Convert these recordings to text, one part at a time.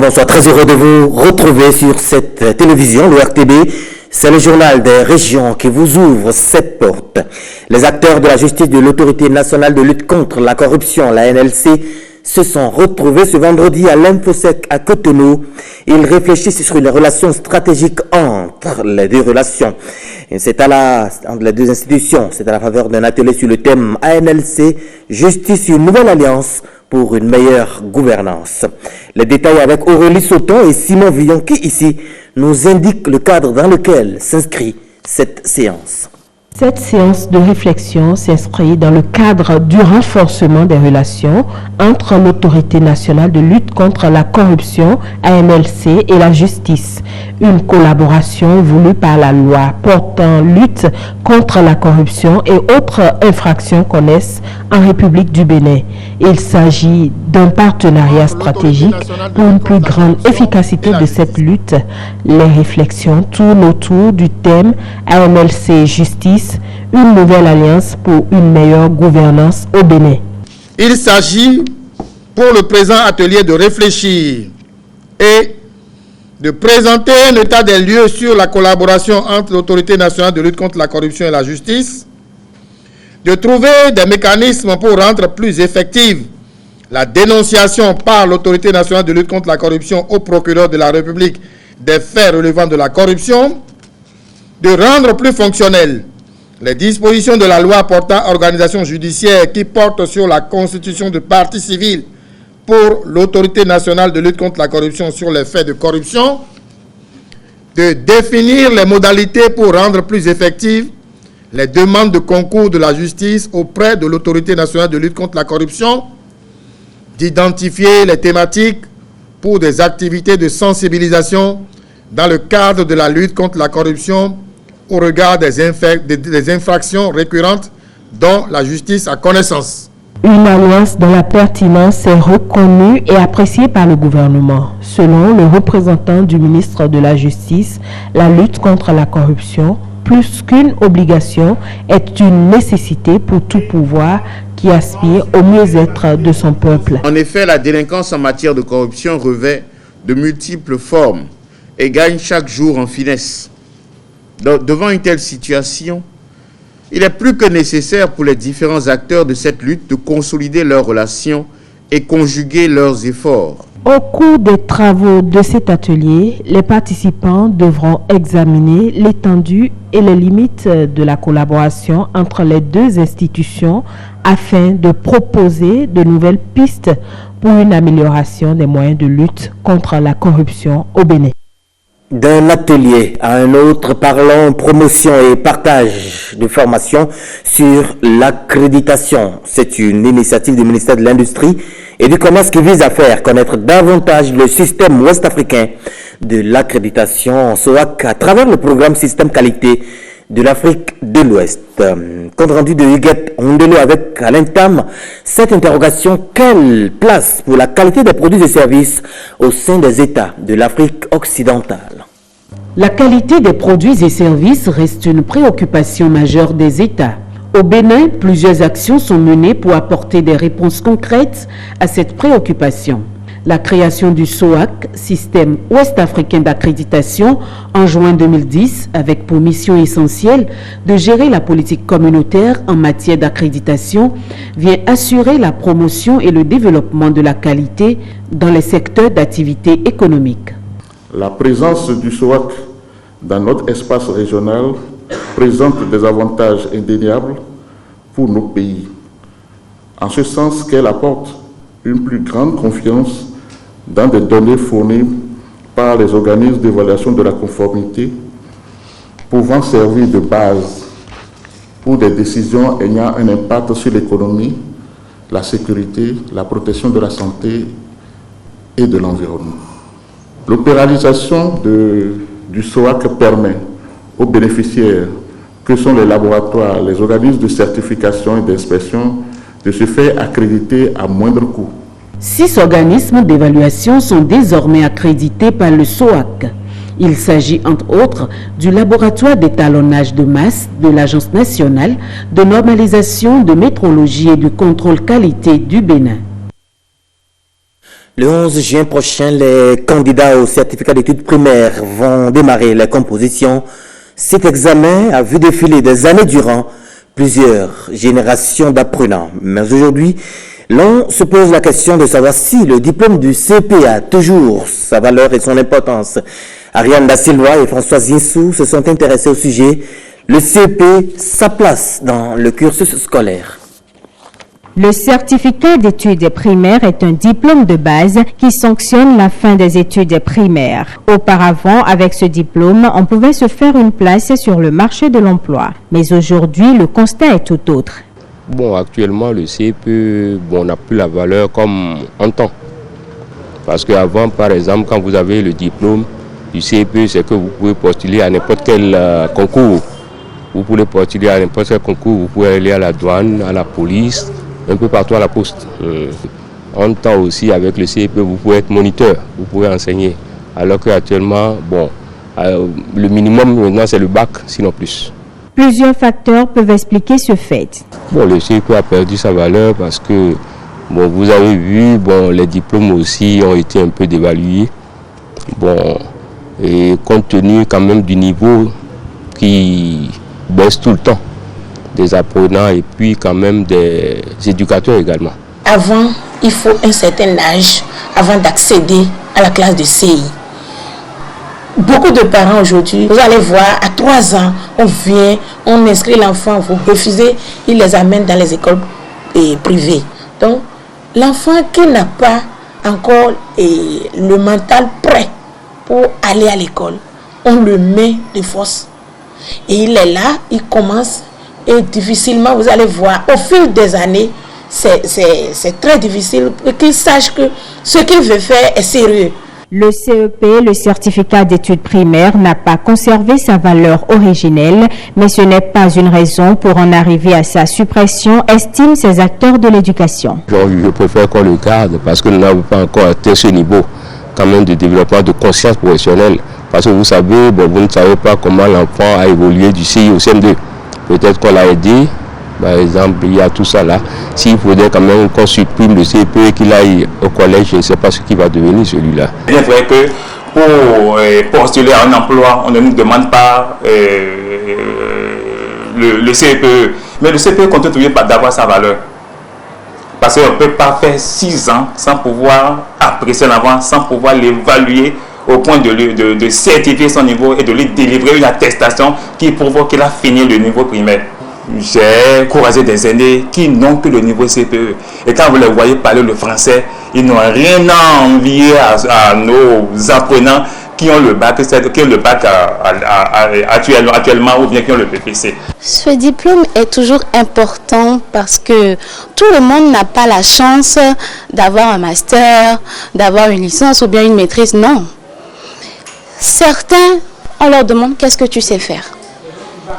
bonsoir, très heureux de vous retrouver sur cette télévision, le RTB. C'est le journal des régions qui vous ouvre cette porte. Les acteurs de la justice de l'autorité nationale de lutte contre la corruption, la NLC, se sont retrouvés ce vendredi à l'Infosec à Cotonou. Ils réfléchissent sur une relation stratégique entre les deux relations. Entre les deux institutions. C'est à la faveur d'un atelier sur le thème ANLC, Justice, une nouvelle alliance pour une meilleure gouvernance. Les détails avec Aurélie Sauton et Simon Villon qui ici nous indiquent le cadre dans lequel s'inscrit cette séance. Cette séance de réflexion s'inscrit dans le cadre du renforcement des relations entre l'Autorité nationale de lutte contre la corruption, ANLC, et la justice. Une collaboration voulue par la loi portant lutte contre la corruption et autres infractions connaissent en République du Bénin. Il s'agit d'un partenariat stratégique pour une plus grande efficacité de cette lutte. Les réflexions tournent autour du thème ANLC Justice, une nouvelle alliance pour une meilleure gouvernance au Bénin. Il s'agit pour le présent atelier de réfléchir et de présenter un état des lieux sur la collaboration entre l'Autorité nationale de lutte contre la corruption et la justice, de trouver des mécanismes pour rendre plus effective la dénonciation par l'Autorité nationale de lutte contre la corruption au procureur de la République des faits relevant de la corruption, de rendre plus fonctionnelles les dispositions de la loi portant organisation judiciaire qui portent sur la constitution de partie civile pour l'Autorité nationale de lutte contre la corruption sur les faits de corruption, de définir les modalités pour rendre plus effectives les demandes de concours de la justice auprès de l'Autorité nationale de lutte contre la corruption, d'identifier les thématiques pour des activités de sensibilisation dans le cadre de la lutte contre la corruption au regard des infractions récurrentes dont la justice a connaissance. Une alliance dont la pertinence est reconnue et appréciée par le gouvernement. Selon le représentant du ministre de la Justice, la lutte contre la corruption, plus qu'une obligation, est une nécessité pour tout pouvoir qui aspire au mieux-être de son peuple. En effet, la délinquance en matière de corruption revêt de multiples formes et gagne chaque jour en finesse. Devant une telle situation, il est plus que nécessaire pour les différents acteurs de cette lutte de consolider leurs relations et conjuguer leurs efforts. Au cours des travaux de cet atelier, les participants devront examiner l'étendue et les limites de la collaboration entre les deux institutions afin de proposer de nouvelles pistes pour une amélioration des moyens de lutte contre la corruption au Bénin. D'un atelier à un autre, parlons promotion et partage de formation sur l'accréditation. C'est une initiative du ministère de l'Industrie et du Commerce qui vise à faire connaître davantage le système ouest-africain de l'accréditation SOAC à travers le programme Système Qualité de l'Afrique de l'Ouest. Compte rendu de Huguette Ondelo avec Alain Tam, cette interrogation, quelle place pour la qualité des produits et services au sein des États de l'Afrique occidentale? La qualité des produits et services reste une préoccupation majeure des États. Au Bénin, plusieurs actions sont menées pour apporter des réponses concrètes à cette préoccupation. La création du SOAC, Système ouest-africain d'accréditation, en juin 2010, avec pour mission essentielle de gérer la politique communautaire en matière d'accréditation, vient assurer la promotion et le développement de la qualité dans les secteurs d'activité économique. La présence du SOAC dans notre espace régional présente des avantages indéniables pour nos pays, en ce sens qu'elle apporte une plus grande confiance dans des données fournies par les organismes d'évaluation de la conformité, pouvant servir de base pour des décisions ayant un impact sur l'économie, la sécurité, la protection de la santé et de l'environnement. L'opéralisation du SOAC permet aux bénéficiaires, que sont les laboratoires, les organismes de certification et d'inspection, de se faire accréditer à moindre coût. 6 organismes d'évaluation sont désormais accrédités par le SOAC. Il s'agit entre autres du laboratoire d'étalonnage de masse de l'Agence nationale de normalisation de métrologie et de contrôle qualité du Bénin. Le 11 juin prochain, les candidats au certificat d'études primaires vont démarrer les compositions. Cet examen a vu défiler des années durant plusieurs générations d'apprenants. Mais aujourd'hui, l'on se pose la question de savoir si le diplôme du CEP a toujours sa valeur et son importance. Ariane Da Silva et Françoise Zinsou se sont intéressés au sujet. Le CEP, sa place dans le cursus scolaire. Le certificat d'études primaires est un diplôme de base qui sanctionne la fin des études primaires. Auparavant, avec ce diplôme, on pouvait se faire une place sur le marché de l'emploi. Mais aujourd'hui, le constat est tout autre. Bon, actuellement, le CEP n'a plus la valeur comme en temps. Parce qu'avant, par exemple, quand vous avez le diplôme du CEP, c'est que vous pouvez postuler à n'importe quel concours. Vous pouvez postuler à n'importe quel concours, vous pouvez aller à la douane, à la police, un peu partout à la poste. En temps aussi, avec le CEP, vous pouvez être moniteur, vous pouvez enseigner. Alors qu'actuellement, le minimum maintenant, c'est le bac, sinon plus. Plusieurs facteurs peuvent expliquer ce fait. Le CEP a perdu sa valeur parce que, vous avez vu, les diplômes aussi ont été un peu dévalués. Et compte tenu quand même du niveau qui baisse tout le temps des apprenants et puis quand même des éducateurs également. Avant, il faut un certain âge avant d'accéder à la classe de CI. Beaucoup de parents aujourd'hui, vous allez voir, à 3 ans, on inscrit l'enfant, vous refusez, ils les amènent dans les écoles privées. Donc, l'enfant qui n'a pas encore le mental prêt pour aller à l'école, on le met de force. Et il est là, il commence, et difficilement, vous allez voir, au fil des années, c'est très difficile pour qu'il sache que ce qu'il veut faire est sérieux. Le CEP, le certificat d'études primaires, n'a pas conservé sa valeur originelle, mais ce n'est pas une raison pour en arriver à sa suppression, estiment ces acteurs de l'éducation. Je préfère qu'on le garde parce que nous n'avons pas encore atteint ce niveau quand même de développement de conscience professionnelle. Parce que vous savez, vous ne savez pas comment l'enfant a évolué du CI au CM2. Peut-être qu'on l'a aidé, par exemple, il y a tout ça là. S'il faudrait quand même qu'on supprime le CEP et qu'il aille au collège, je ne sais pas ce qui va devenir celui-là. Il est vrai que pour postuler à un emploi, on ne nous demande pas le CEPE. Mais le CEPE continue toujours d'avoir sa valeur. Parce qu'on ne peut pas faire 6 ans sans pouvoir apprécier l'enfant, sans pouvoir l'évaluer au point de certifier son niveau et de lui délivrer une attestation qui prouve qu'il a fini le niveau primaire. J'ai croisé des aînés qui n'ont que le niveau CPE. Et quand vous les voyez parler le français, ils n'ont rien à envier à nos apprenants qui ont le bac, actuellement ou bien qui ont le BPC. Ce diplôme est toujours important parce que tout le monde n'a pas la chance d'avoir un master, d'avoir une licence ou bien une maîtrise. Non. Certains, on leur demande qu'est-ce que tu sais faire.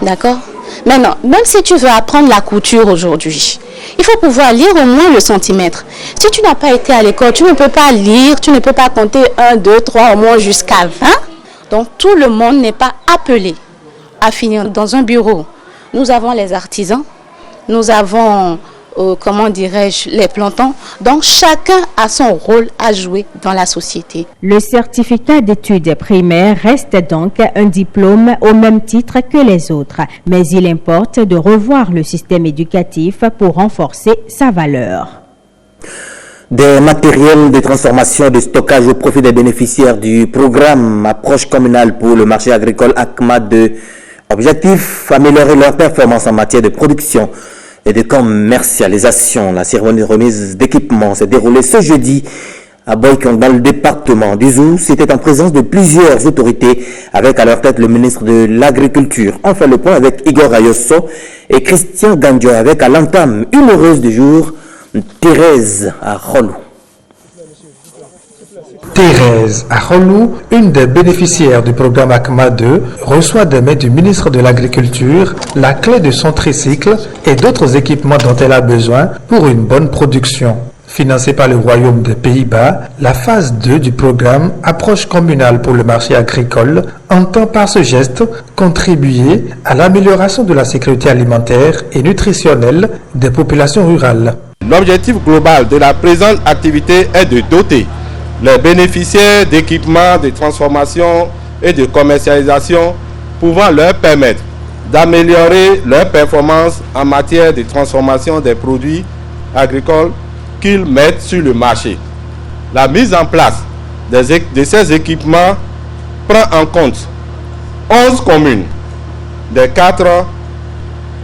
D'accord ? Maintenant, même si tu veux apprendre la couture aujourd'hui, il faut pouvoir lire au moins le centimètre. Si tu n'as pas été à l'école, tu ne peux pas lire, tu ne peux pas compter 1, 2, 3, au moins jusqu'à 20. Donc tout le monde n'est pas appelé à finir dans un bureau. Nous avons les artisans, nous avons, les plantons. Donc chacun a son rôle à jouer dans la société. Le certificat d'études primaires reste donc un diplôme au même titre que les autres. Mais il importe de revoir le système éducatif pour renforcer sa valeur. Des matériels de transformation et de stockage au profit des bénéficiaires du programme Approche communale pour le marché agricole ACMA 2. Objectif, améliorer leur performance en matière de production et de commercialisation. La cérémonie de remise d'équipements s'est déroulée ce jeudi à Boycon, dans le département du Zou. C'était en présence de plusieurs autorités, avec à leur tête le ministre de l'Agriculture. On fait le point avec Igor Ayosso et Christian Gandio, avec à l'entame une heureuse du jour, Thérèse Arolou. Thérèse Arolou, une des bénéficiaires du programme ACMA 2, reçoit des mains du ministre de l'Agriculture la clé de son tricycle et d'autres équipements dont elle a besoin pour une bonne production. Financée par le Royaume des Pays-Bas, la phase 2 du programme Approche communale pour le marché agricole entend par ce geste contribuer à l'amélioration de la sécurité alimentaire et nutritionnelle des populations rurales. L'objectif global de la présente activité est de doter les bénéficiaires d'équipements de transformation et de commercialisation pouvant leur permettre d'améliorer leurs performances en matière de transformation des produits agricoles qu'ils mettent sur le marché. La mise en place de ces équipements prend en compte 11 communes des 4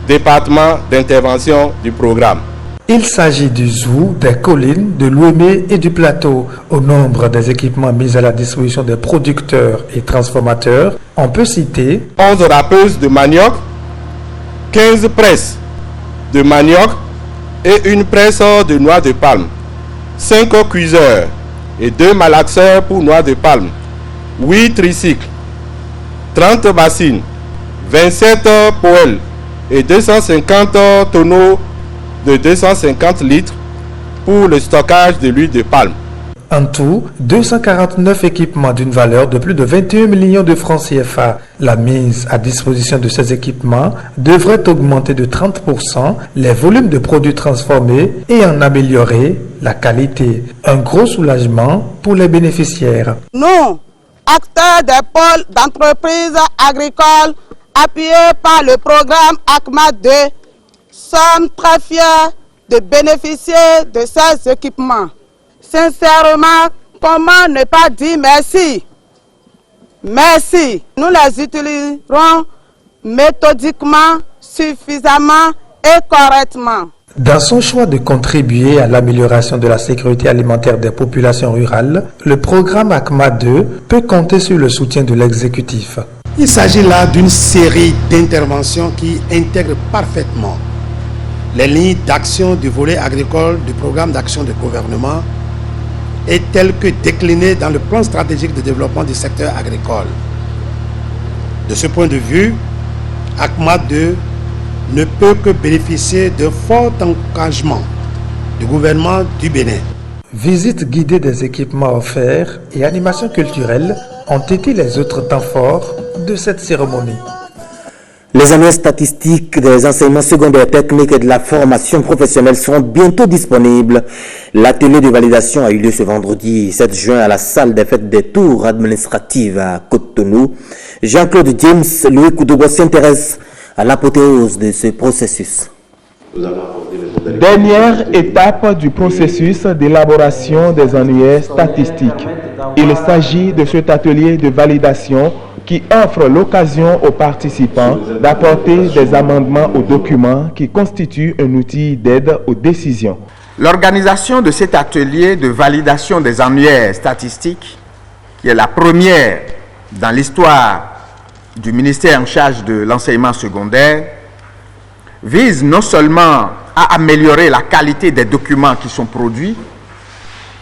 départements d'intervention du programme. Il s'agit du Zou, des collines, de l'Ouémé et du plateau. Au nombre des équipements mis à la disposition des producteurs et transformateurs, on peut citer 11 râpeuses de manioc, 15 presses de manioc et une presse de noix de palme, 5 cuiseurs et 2 malaxeurs pour noix de palme, 8 tricycles, 30 bassines, 27 poêles et 250 tonneaux de 250 litres pour le stockage de l'huile de palme. En tout, 249 équipements d'une valeur de plus de 21 millions de francs CFA. La mise à disposition de ces équipements devrait augmenter de 30% les volumes de produits transformés et en améliorer la qualité. Un gros soulagement pour les bénéficiaires. Nous, acteurs des pôles d'entreprises agricoles appuyés par le programme ACMA 2, sommes très fiers de bénéficier de ces équipements. Sincèrement, comment ne pas dire merci? Merci. Nous les utiliserons méthodiquement, suffisamment et correctement. Dans son choix de contribuer à l'amélioration de la sécurité alimentaire des populations rurales, le programme ACMA 2 peut compter sur le soutien de l'exécutif. Il s'agit là d'une série d'interventions qui intègrent parfaitement les lignes d'action du volet agricole du programme d'action du gouvernement et telles que déclinées dans le plan stratégique de développement du secteur agricole. De ce point de vue, ACMA 2 ne peut que bénéficier de forts engagements du gouvernement du Bénin. Visite guidée des équipements offerts et animations culturelles ont été les autres temps forts de cette cérémonie. Les annuaires statistiques des enseignements secondaires techniques et de la formation professionnelle seront bientôt disponibles. L'atelier de validation a eu lieu ce vendredi 7 juin à la salle des fêtes des tours administratives à Cotonou. Jean-Claude James, Louis Koudoubo s'intéresse à l'apothéose de ce processus. Dernière étape du processus d'élaboration des annuaires statistiques. Il s'agit de cet atelier de validation qui offre l'occasion aux participants d'apporter des amendements aux documents qui constituent un outil d'aide aux décisions. L'organisation de cet atelier de validation des annuaires statistiques, qui est la première dans l'histoire du ministère en charge de l'enseignement secondaire, vise non seulement à améliorer la qualité des documents qui sont produits,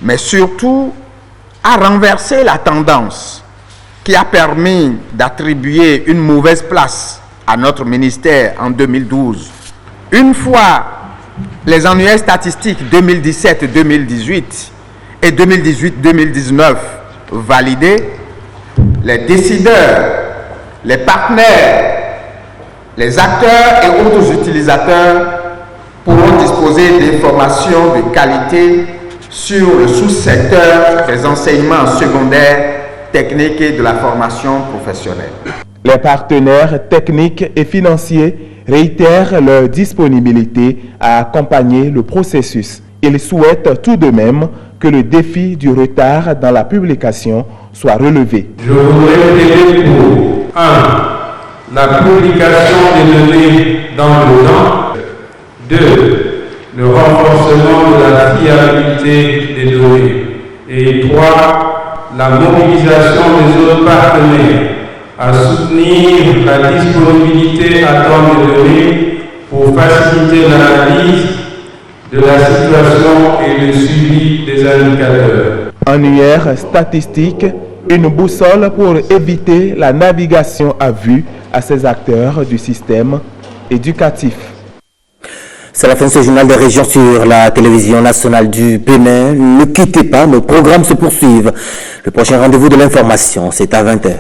mais surtout à renverser la tendance qui a permis d'attribuer une mauvaise place à notre ministère en 2012. Une fois les annuaires statistiques 2017-2018 et 2018-2019 validés, les décideurs, les partenaires, les acteurs et autres utilisateurs pourront disposer d'informations de qualité sur le sous-secteur des enseignements secondaires, techniques et de la formation professionnelle. Les partenaires techniques et financiers réitèrent leur disponibilité à accompagner le processus. Ils souhaitent tout de même que le défi du retard dans la publication soit relevé. Je voudrais plaider pour 1. La publication des données dans le temps. 2. Le renforcement de la fiabilité des données. Et 3. La mobilisation des autres partenaires à soutenir la disponibilité à temps de données pour faciliter l'analyse de la situation et le suivi des indicateurs. Annuaire statistique, une boussole pour éviter la navigation à vue à ces acteurs du système éducatif. C'est la fin de ce journal des régions sur la télévision nationale du Bénin. Ne quittez pas, nos programmes se poursuivent. Le prochain rendez-vous de l'information, c'est à 20h.